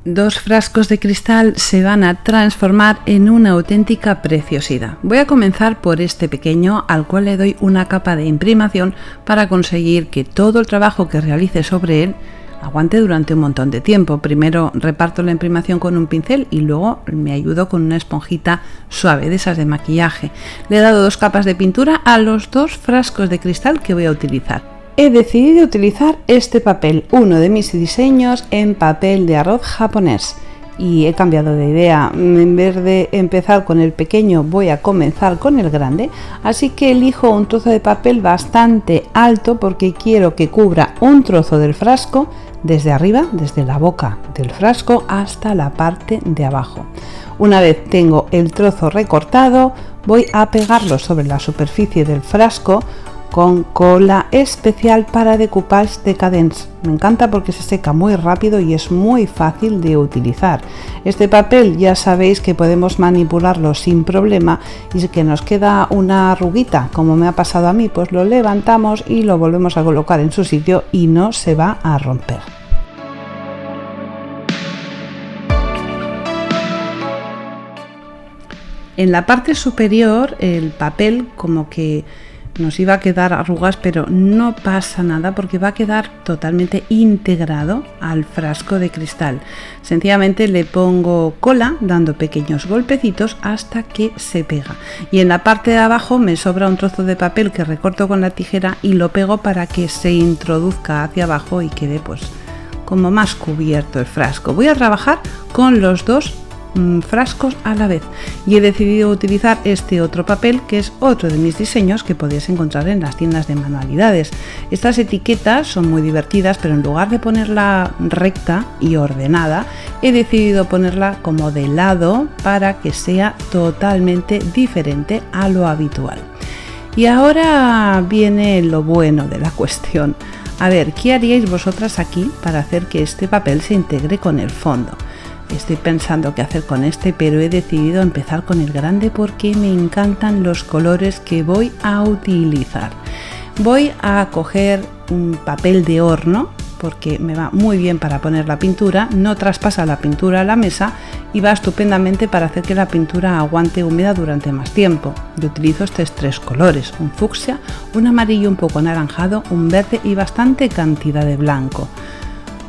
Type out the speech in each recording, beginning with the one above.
Dos frascos de cristal se van a transformar en una auténtica preciosidad. Voy a comenzar por este pequeño, al cual le doy una capa de imprimación para conseguir que todo el trabajo que realice sobre él aguante durante un montón de tiempo. Primero reparto la imprimación con un pincel y luego me ayudo con una esponjita suave de esas de maquillaje. Le he dado 2 capas de pintura a los 2 frascos de cristal que voy a utilizar. He decidido utilizar este papel, uno de mis diseños en papel de arroz japonés, y he cambiado de idea. En vez de empezar con el pequeño voy a comenzar con el grande, así que elijo un trozo de papel bastante alto porque quiero que cubra un trozo del frasco desde arriba, desde la boca del frasco hasta la parte de abajo. Una vez tengo el trozo recortado, voy a pegarlo sobre la superficie del frasco con cola especial para decoupage decadence. Me encanta porque se seca muy rápido y es muy fácil de utilizar. Este papel ya sabéis que podemos manipularlo sin problema, y si que nos queda una arruguita, como me ha pasado a mí, pues lo levantamos y lo volvemos a colocar en su sitio y no se va a romper. En la parte superior el papel como que nos iba a quedar arrugas, pero no pasa nada porque va a quedar totalmente integrado al frasco de cristal. Sencillamente le pongo cola dando pequeños golpecitos hasta que se pega, y en la parte de abajo me sobra un trozo de papel que recorto con la tijera y lo pego para que se introduzca hacia abajo y quede pues como más cubierto el frasco. Voy a trabajar con los 2 frascos a la vez y he decidido utilizar este otro papel, que es otro de mis diseños que podéis encontrar en las tiendas de manualidades. Estas etiquetas son muy divertidas, pero en lugar de ponerla recta y ordenada, he decidido ponerla como de lado para que sea totalmente diferente a lo habitual. Y ahora viene lo bueno de la cuestión. A ver, ¿qué haríais vosotras aquí para hacer que este papel se integre con el fondo? Estoy pensando qué hacer con este, pero he decidido empezar con el grande porque me encantan los colores que voy a utilizar. Voy a coger un papel de horno porque me va muy bien para poner la pintura, no traspasa la pintura a la mesa y va estupendamente para hacer que la pintura aguante húmeda durante más tiempo. Yo utilizo estos 3 colores, un fucsia, un amarillo un poco anaranjado, un verde y bastante cantidad de blanco.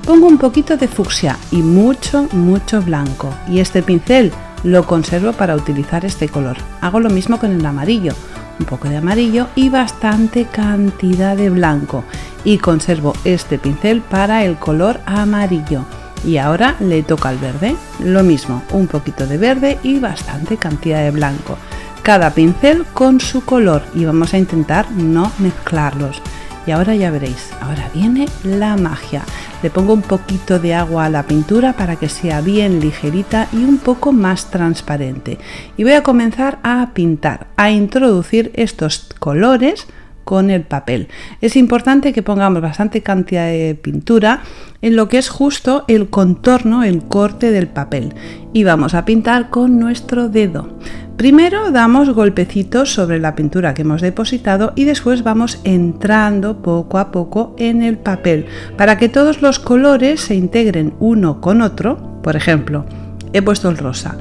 Pongo un poquito de fucsia y mucho blanco, y este pincel lo conservo para utilizar este color. Hago lo mismo con el amarillo, un poco de amarillo y bastante cantidad de blanco, y conservo este pincel para el color amarillo. Y ahora le toca al verde, lo mismo, un poquito de verde y bastante cantidad de blanco. Cada pincel con su color y vamos a intentar no mezclarlos. Y ahora ya veréis, ahora viene la magia. Le pongo un poquito de agua a la pintura para que sea bien ligerita y un poco más transparente. Y voy a comenzar a pintar, a introducir estos colores con el papel. Es importante que pongamos bastante cantidad de pintura en lo que es justo el contorno, el corte del papel. Y vamos a pintar con nuestro dedo. Primero damos golpecitos sobre la pintura que hemos depositado y después vamos entrando poco a poco en el papel para que todos los colores se integren uno con otro. Por ejemplo, he puesto el rosa,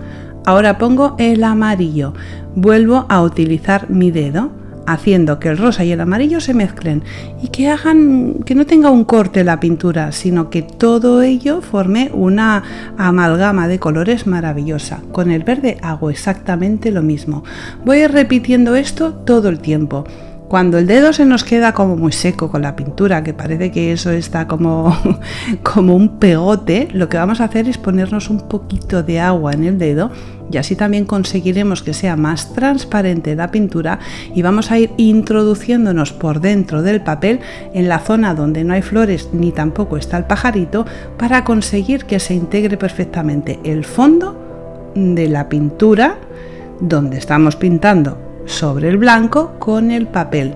ahora pongo el amarillo, vuelvo a utilizar mi dedo, haciendo que el rosa y el amarillo se mezclen y que no tenga un corte la pintura, sino que todo ello forme una amalgama de colores maravillosa. Con el verde hago exactamente lo mismo. Voy repitiendo esto todo el tiempo. Cuando el dedo se nos queda como muy seco con la pintura, que parece que eso está como un pegote, lo que vamos a hacer es ponernos un poquito de agua en el dedo y así también conseguiremos que sea más transparente la pintura y vamos a ir introduciéndonos por dentro del papel en la zona donde no hay flores ni tampoco está el pajarito para conseguir que se integre perfectamente el fondo de la pintura donde estamos pintando sobre el blanco con el papel.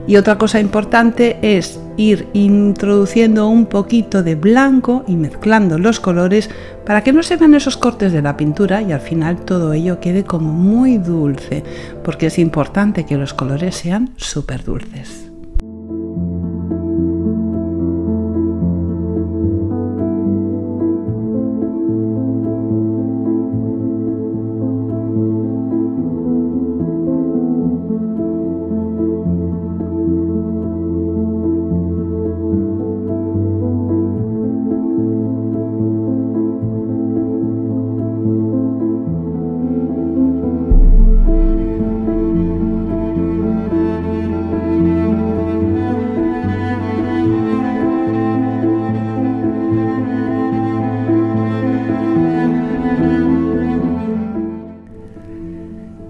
Y otra cosa importante es ir introduciendo un poquito de blanco y mezclando los colores para que no se vean esos cortes de la pintura y al final todo ello quede como muy dulce, porque es importante que los colores sean súper dulces.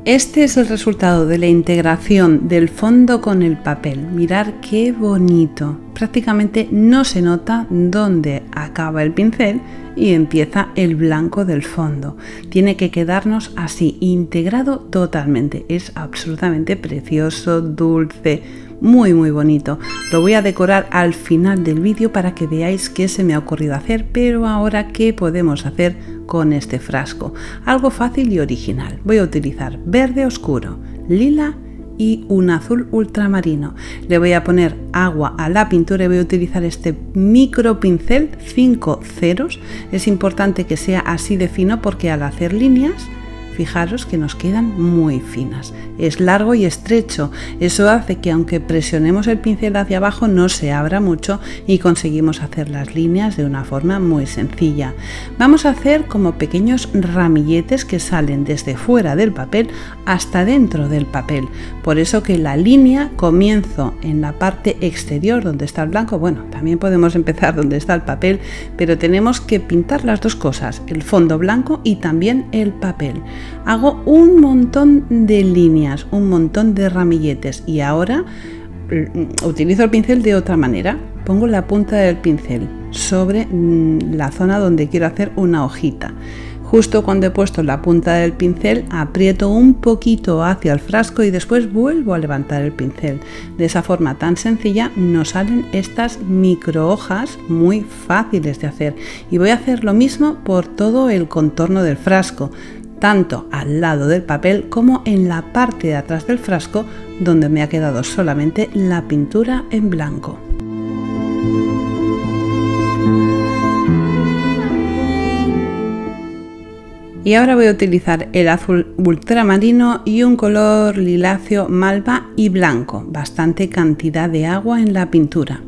Este es el resultado de la integración del fondo con el papel. Mirad qué bonito. Prácticamente no se nota dónde acaba el pincel y empieza el blanco del fondo. Tiene que quedarnos así, integrado totalmente. Es absolutamente precioso, dulce, muy bonito. Lo voy a decorar al final del vídeo para que veáis qué se me ha ocurrido hacer, pero ahora qué podemos hacer con este frasco. Algo fácil y original. Voy a utilizar verde oscuro, lila y un azul ultramarino. Le voy a poner agua a la pintura y voy a utilizar este micro pincel 5 ceros. Es importante que sea así de fino porque al hacer líneas, fijaros que nos quedan muy finas. Es largo y estrecho. Eso hace que aunque presionemos el pincel hacia abajo no se abra mucho y conseguimos hacer las líneas de una forma muy sencilla. Vamos a hacer como pequeños ramilletes que salen desde fuera del papel hasta dentro del papel. Por eso que la línea comienzo en la parte exterior donde está el blanco. Bueno, también podemos empezar donde está el papel, pero tenemos que pintar las dos cosas, el fondo blanco y también el papel. Hago un montón de líneas, un montón de ramilletes y ahora utilizo el pincel de otra manera. Pongo la punta del pincel sobre la zona donde quiero hacer una hojita. Justo cuando he puesto la punta del pincel aprieto un poquito hacia el frasco y después vuelvo a levantar el pincel. De esa forma tan sencilla nos salen estas micro hojas muy fáciles de hacer y voy a hacer lo mismo por todo el contorno del frasco, tanto al lado del papel como en la parte de atrás del frasco donde me ha quedado solamente la pintura en blanco. Y ahora voy a utilizar el azul ultramarino y un color liláceo malva y blanco, bastante cantidad de agua en la pintura.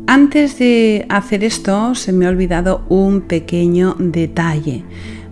Antes de hacer esto se me ha olvidado un pequeño detalle.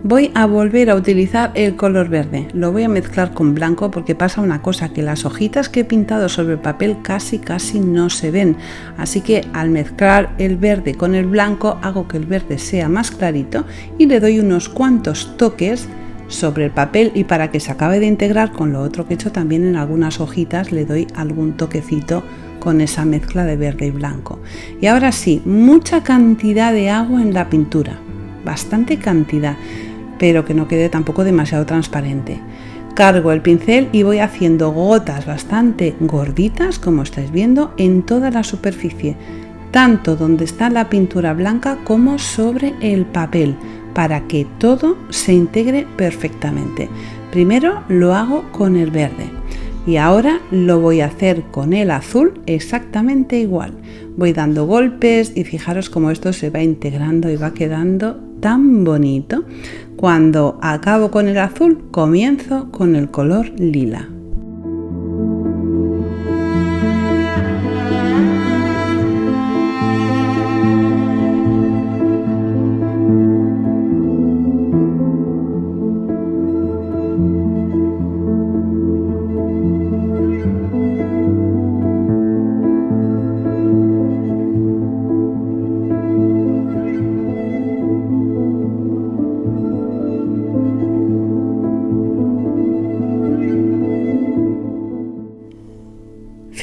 Voy a volver a utilizar el color verde, lo voy a mezclar con blanco porque pasa una cosa, que las hojitas que he pintado sobre el papel casi no se ven, así que al mezclar el verde con el blanco hago que el verde sea más clarito y le doy unos cuantos toques sobre el papel y para que se acabe de integrar con lo otro que he hecho también en algunas hojitas le doy algún toquecito con esa mezcla de verde y blanco. Y ahora sí, mucha cantidad de agua en la pintura, bastante cantidad, pero que no quede tampoco demasiado transparente. Cargo el pincel y voy haciendo gotas bastante gorditas, como estáis viendo, en toda la superficie, tanto donde está la pintura blanca como sobre el papel, para que todo se integre perfectamente. Primero lo hago con el verde y ahora lo voy a hacer con el azul exactamente igual. Voy dando golpes y fijaros cómo esto se va integrando y va quedando tan bonito. Cuando acabo con el azul, comienzo con el color lila.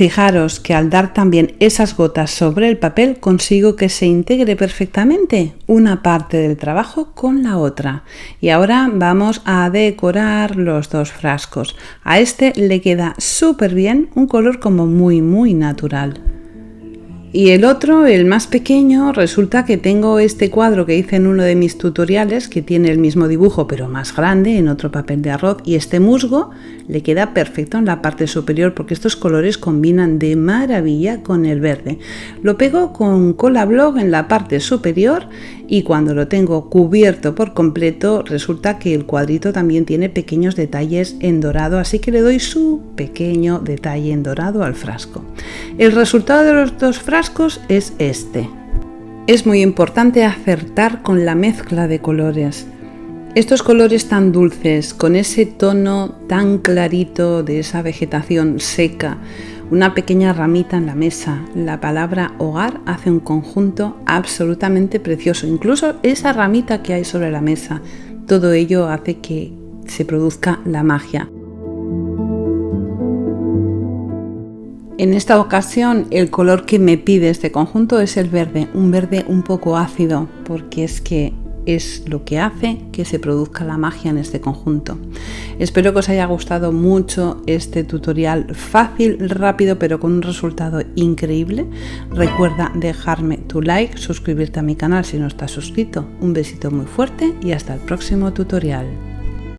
Fijaros que al dar también esas gotas sobre el papel consigo que se integre perfectamente una parte del trabajo con la otra. Y ahora vamos a decorar los dos frascos. A este le queda súper bien un color como muy natural. Y el otro, el más pequeño, resulta que tengo este cuadro que hice en uno de mis tutoriales que tiene el mismo dibujo pero más grande en otro papel de arroz y este musgo le queda perfecto en la parte superior porque estos colores combinan de maravilla con el verde. Lo pego con cola blog en la parte superior y cuando lo tengo cubierto por completo resulta que el cuadrito también tiene pequeños detalles en dorado, así que le doy su pequeño detalle en dorado al frasco. El resultado de los dos frascos es este. Es muy importante acertar con la mezcla de colores. Estos colores tan dulces, con ese tono tan clarito de esa vegetación seca, una pequeña ramita en la mesa, la palabra hogar hace un conjunto absolutamente precioso. Incluso esa ramita que hay sobre la mesa, todo ello hace que se produzca la magia. En esta ocasión el color que me pide este conjunto es el verde, un verde un poco ácido, porque es que es lo que hace que se produzca la magia en este conjunto. Espero que os haya gustado mucho este tutorial fácil, rápido, pero con un resultado increíble. Recuerda dejarme tu like, suscribirte a mi canal si no estás suscrito. Un besito muy fuerte y hasta el próximo tutorial.